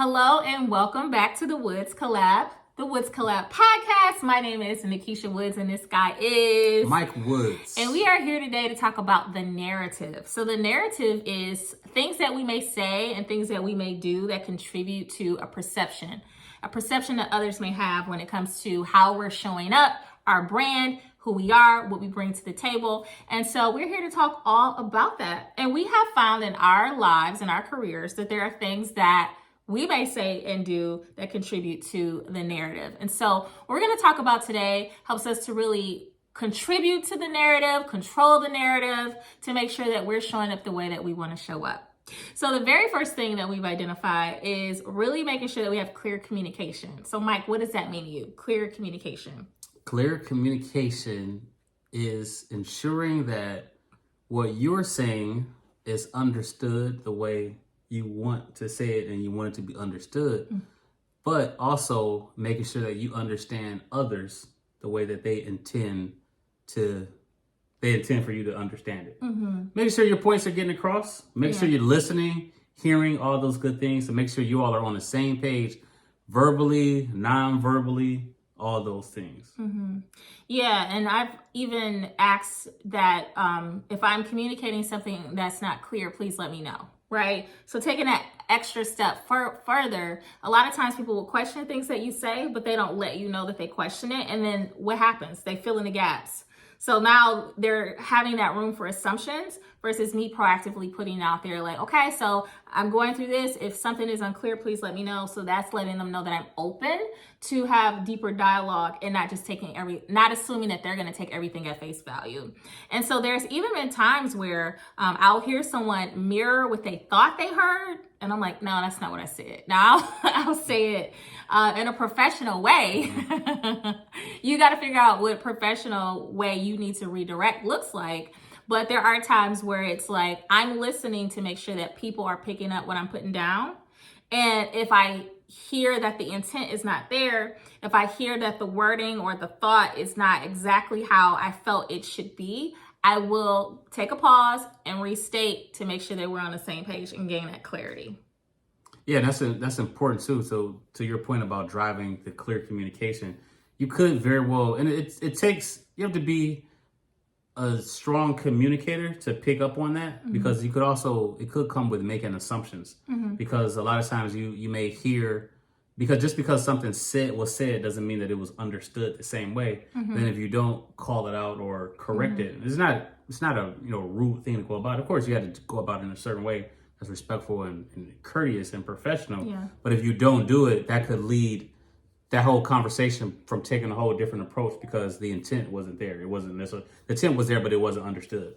Hello and welcome back to the Woods Collab, podcast. My name is Nikisha Woods and this guy is Mike Woods. And we are here today to talk about the narrative. So the narrative is things that we may say and things that we may do that contribute to a perception that others may have when it comes to how we're showing up, our brand, who we are, what we bring to the table. And so we're here to talk all about that. And we have found in our lives and our careers that there are things that we may say and do that contribute to the narrative. And so what we're going to talk about today helps us to really contribute to the narrative, control the narrative, to make sure that we're showing up the way that we want to show up. So the very first thing that we've identified is really making sure that we have clear communication. So Mike, what does that mean to you? Clear communication. Clear communication is ensuring that what you're saying is understood the way you want to say it and you want it to be understood, but also making sure that you understand others the way that they intend for you to understand it. Make sure your points are getting across. Make sure you're listening, hearing all those good things, and make sure you all are on the same page, verbally, non-verbally, all those things. Yeah, and I've even asked that if I'm communicating something that's not clear, please let me know, right? So taking that extra step further, a lot of times people will question things that you say, but they don't let you know that they question it. And then what happens? They fill in the gaps. So now they're having that room for assumptions versus me proactively putting out there like, okay, so I'm going through this. If something is unclear, please let me know. So that's letting them know that I'm open to have deeper dialogue and not just not assuming that they're going to take everything at face value. And so there's even been times where I'll hear someone mirror what they thought they heard. And I'm like, no, that's not what I said. Now I'll say it in a professional way. You got to figure out what professional way you need to redirect looks like. But there are times where it's like, I'm listening to make sure that people are picking up what I'm putting down. And if I hear that the intent is not there, if I hear that the wording or the thought is not exactly how I felt it should be, I will take a pause and restate to make sure that we're on the same page and gain that clarity. Yeah, that's important too. So to your point about driving the clear communication, you could very well, and you have to be a strong communicator to pick up on that, because it could come with making assumptions, because a lot of times you may hear, because just because something was said doesn't mean that it was understood the same way. Then if you don't call it out or correct it, it's not a rude thing to go about. Of course, you had to go about it in a certain way that's respectful and courteous and professional. Yeah. But if you don't do it, that could lead that whole conversation from taking a whole different approach, because the intent wasn't there. It wasn't necessarily, the intent was there, but it wasn't understood.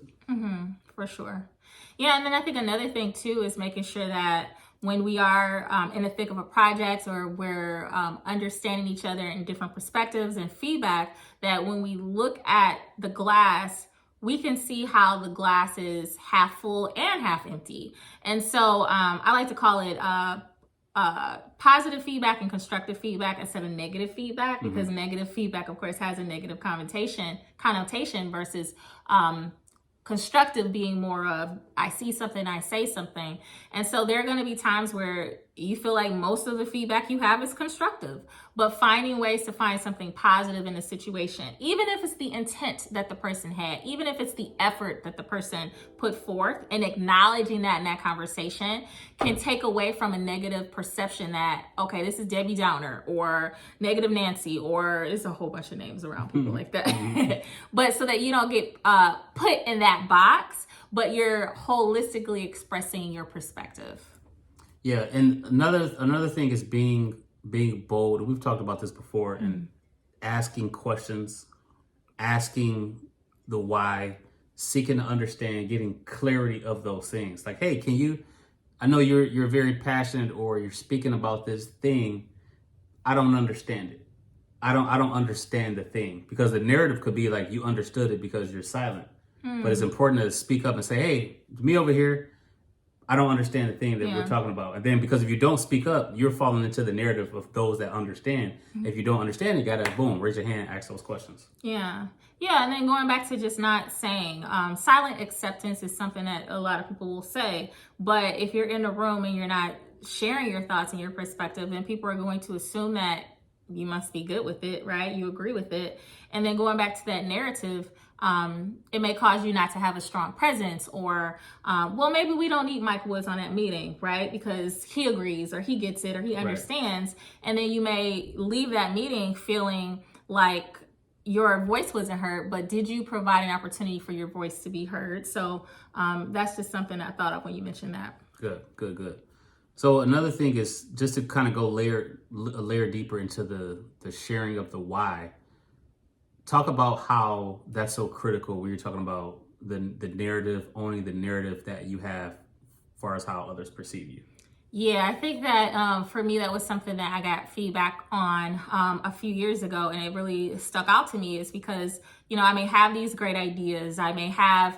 For sure. Yeah, and then I think another thing too is making sure that when we are in the thick of a project, or we're understanding each other in different perspectives and feedback, that when we look at the glass, we can see how the glass is half full and half empty. And so I like to call it positive feedback and constructive feedback instead of negative feedback, because negative feedback, of course, has a negative connotation versus constructive being more of, I see something, I say something. And so there are going to be times where you feel like most of the feedback you have is constructive, but finding ways to find something positive in the situation, even if it's the intent that the person had, even if it's the effort that the person put forth, and acknowledging that in that conversation can take away from a negative perception that, okay, this is Debbie Downer or Negative Nancy, or there's a whole bunch of names around people like that. But so that you don't get put in that box, but you're holistically expressing your perspective. Yeah, and another thing is being bold. We've talked about this before, and asking questions, asking the why, seeking to understand, getting clarity of those things. Like, hey, I know you're very passionate, or you're speaking about this thing. I don't understand it. I don't understand the thing, because the narrative could be like you understood it because you're silent. But it's important to speak up and say, hey, me over here, I don't understand the thing that we're talking about. And then, because if you don't speak up, you're falling into the narrative of those that understand. If you don't understand, you gotta, boom, raise your hand, ask those questions. Yeah. And then going back to just not saying, silent acceptance is something that a lot of people will say. But if you're in a room and you're not sharing your thoughts and your perspective, and people are going to assume that you must be good with it, right? You agree with it. And then going back to that narrative, it may cause you not to have a strong presence, or, well, maybe we don't need Mike Woods on that meeting, right? Because he agrees, or he gets it, or he understands. Right. And then you may leave that meeting feeling like your voice wasn't heard, but did you provide an opportunity for your voice to be heard? So that's just something I thought of when you mentioned that. Good. So another thing is just to kind of go a layer deeper into the sharing of the why. Talk about how that's so critical when you're talking about the narrative, owning the narrative that you have as far as how others perceive you. Yeah, I think that for me, that was something that I got feedback on a few years ago, and it really stuck out to me, is because, I may have these great ideas. I may have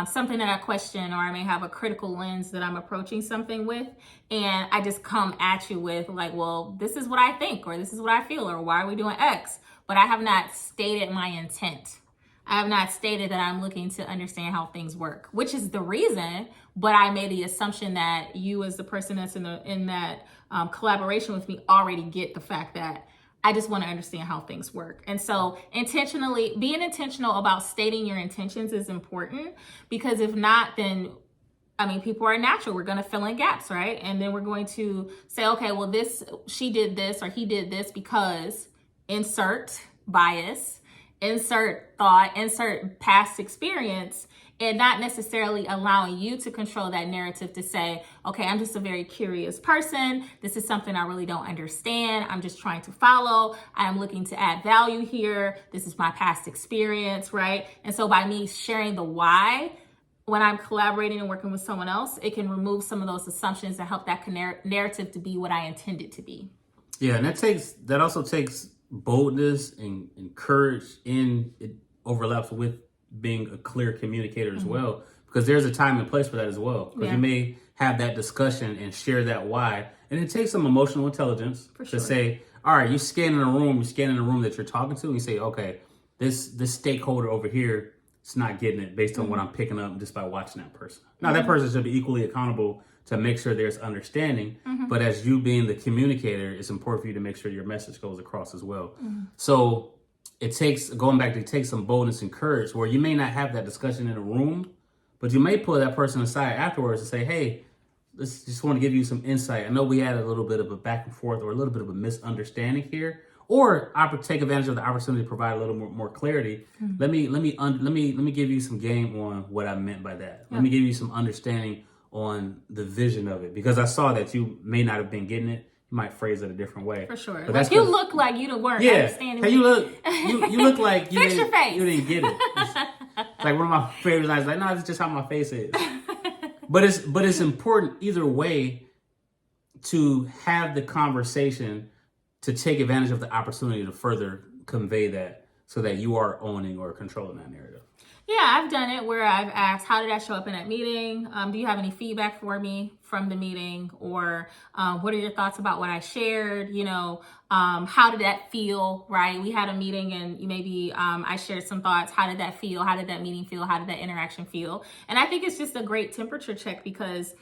something that I question, or I may have a critical lens that I'm approaching something with, and I just come at you with like, well, this is what I think, or this is what I feel, or why are we doing X? But I have not stated my intent. I have not stated that I'm looking to understand how things work, which is the reason, but I made the assumption that you, as the person that's in that collaboration with me, already get the fact that I just want to understand how things work. And so being intentional about stating your intentions is important, because if not, then people are natural. We're going to fill in gaps, right? And then we're going to say, okay, well, she did this or he did this because insert bias, insert thought, insert past experience, and not necessarily allowing you to control that narrative to say, okay, I'm just a very curious person. This is something I really don't understand. I'm just trying to follow. I'm looking to add value here. This is my past experience, right? And so by me sharing the why, when I'm collaborating and working with someone else, it can remove some of those assumptions and help that narrative to be what I intend it to be. Yeah, and that also takes boldness and courage, and it overlaps with being a clear communicator as well, because there's a time and place for that as well, because you may have that discussion and share that why, and it takes some emotional intelligence to say, all right, you're scanning a room that you're talking to, and you say, okay, this stakeholder over here is not getting it based on what I'm picking up just by watching that person. Now that person should be equally accountable to make sure there's understanding, but as you being the communicator, it's important for you to make sure your message goes across as well. So it takes some boldness and courage, where you may not have that discussion in a room, but you may pull that person aside afterwards and say, hey, let's just want to give you some insight. I know we had a little bit of a back and forth, or a little bit of a misunderstanding here, or take advantage of the opportunity to provide a little more clarity. Let me give you some game on what I meant by that. Let me give you some understanding on the vision of it, because I saw that you may not have been getting it. You might phrase it a different way. For sure. But like you look like you weren't understanding. Hey, you look like you Fix your face. You didn't get it. It's like one of my favorite lines. Like, no, it's just how my face is. But it's important either way to have the conversation, to take advantage of the opportunity to further convey that, so that you are owning or controlling that narrative. Yeah, I've done it where I've asked, how did I show up in that meeting? Do you have any feedback for me from the meeting? Or what are your thoughts about what I shared? How did that feel, right? We had a meeting and maybe I shared some thoughts. How did that feel? How did that meeting feel? How did that interaction feel? And I think it's just a great temperature check, because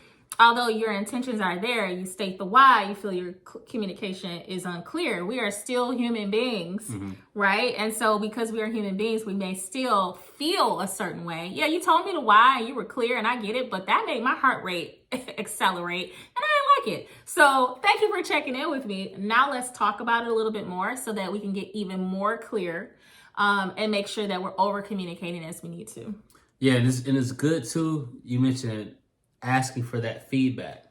although your intentions are there, you state the why, you feel your communication is unclear. We are still human beings, right? And so because we are human beings, we may still feel a certain way. Yeah, you told me the why, you were clear, and I get it, but that made my heart rate accelerate, and I didn't like it. So thank you for checking in with me. Now let's talk about it a little bit more, so that we can get even more clear and make sure that we're over communicating as we need to. Yeah, and it's good too. You mentioned asking for that feedback.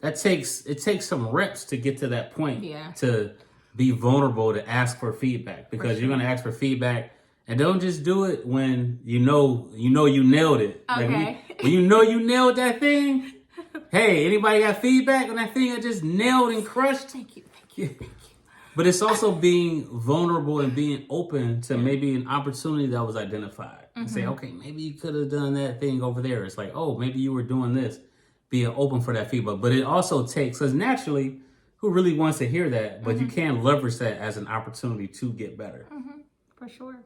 It takes some reps to get to that point, to be vulnerable to ask for feedback, because you're going to ask for feedback, and don't just do it when you know you nailed it. Okay. Like when you nailed that thing. Hey, anybody got feedback on that thing I just nailed and crushed? Thank you. But it's also being vulnerable and being open to maybe an opportunity that was identified. And say, okay, maybe you could have done that thing over there. It's like, oh, maybe you were doing this. Being open for that feedback. But it also takes, because naturally, who really wants to hear that? But you can leverage that as an opportunity to get better. For sure.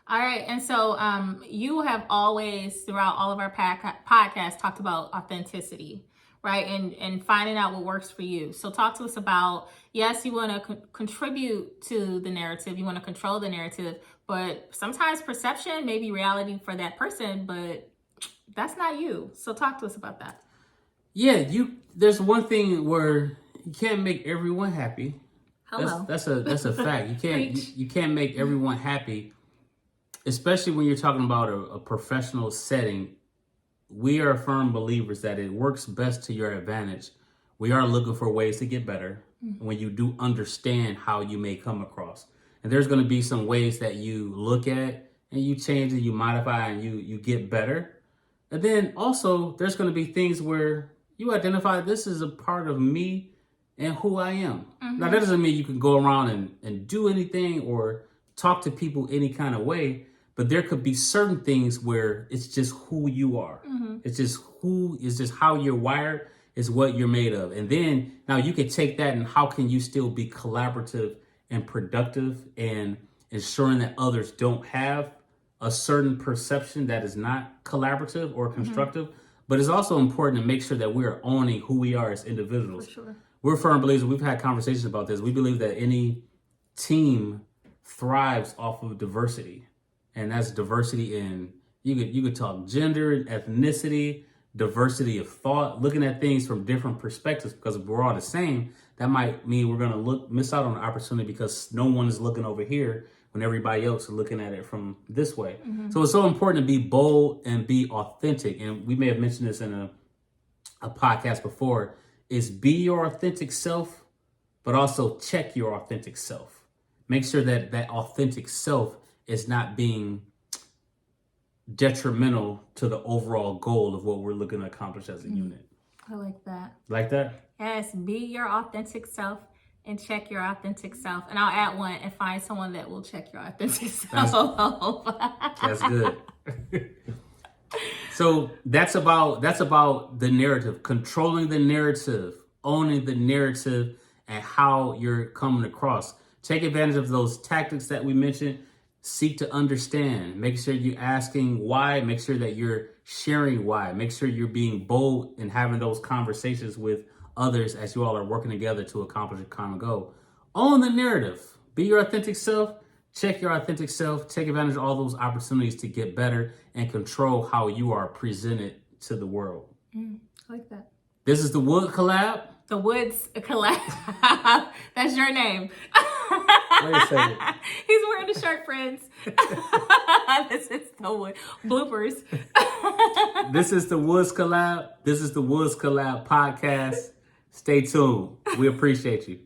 All right. And so you have always, throughout all of our podcasts, talked about authenticity, right? And finding out what works for you. So talk to us about, yes, you want to contribute to the narrative, you want to control the narrative, but sometimes perception may be reality for that person, but that's not you. So talk to us about that. Yeah, there's one thing where you can't make everyone happy. Hello. That's a fact. You can't make everyone happy, especially when you're talking about a professional setting. We are firm believers that it works best to your advantage. We are looking for ways to get better when you do understand how you may come across. And there's going to be some ways that you look at and you change and you modify and you get better. And then also there's going to be things where you identify this is a part of me and who I am. Now that doesn't mean you can go around and do anything or talk to people any kind of way. But there could be certain things where it's just who you are. It's just how you're wired, is what you're made of. And then now you can take that and how can you still be collaborative and productive and ensuring that others don't have a certain perception that is not collaborative or constructive. But it's also important to make sure that we're owning who we are as individuals. For sure. We're firm believers. We've had conversations about this. We believe that any team thrives off of diversity. And that's diversity in, you could talk gender, ethnicity, diversity of thought, looking at things from different perspectives, because if we're all the same, that might mean we're going to miss out on an opportunity because no one is looking over here when everybody else is looking at it from this way. So it's so important to be bold and be authentic. And we may have mentioned this in a podcast before, is be your authentic self, but also check your authentic self. Make sure that that authentic self is not being detrimental to the overall goal of what we're looking to accomplish as a unit. I like that. Like that? Yes, be your authentic self and check your authentic self. And I'll add one and find someone that will check your authentic self. That's good. So that's about the narrative, controlling the narrative, owning the narrative and how you're coming across. Take advantage of those tactics that we mentioned. Seek to understand. Make sure you're asking why. Make sure that you're sharing why. Make sure you're being bold and having those conversations with others as you all are working together to accomplish a common goal. Own the narrative. Be your authentic self. Check your authentic self. Take advantage of all those opportunities to get better and control how you are presented to the world. I like that. This is the Wood Collab. The Woods Collab. That's your name. Wait a second. He's wearing the shirt, friends. This is the Wood. Bloopers. This is the Woods Collab. This is the Woods Collab podcast. Stay tuned. We appreciate you.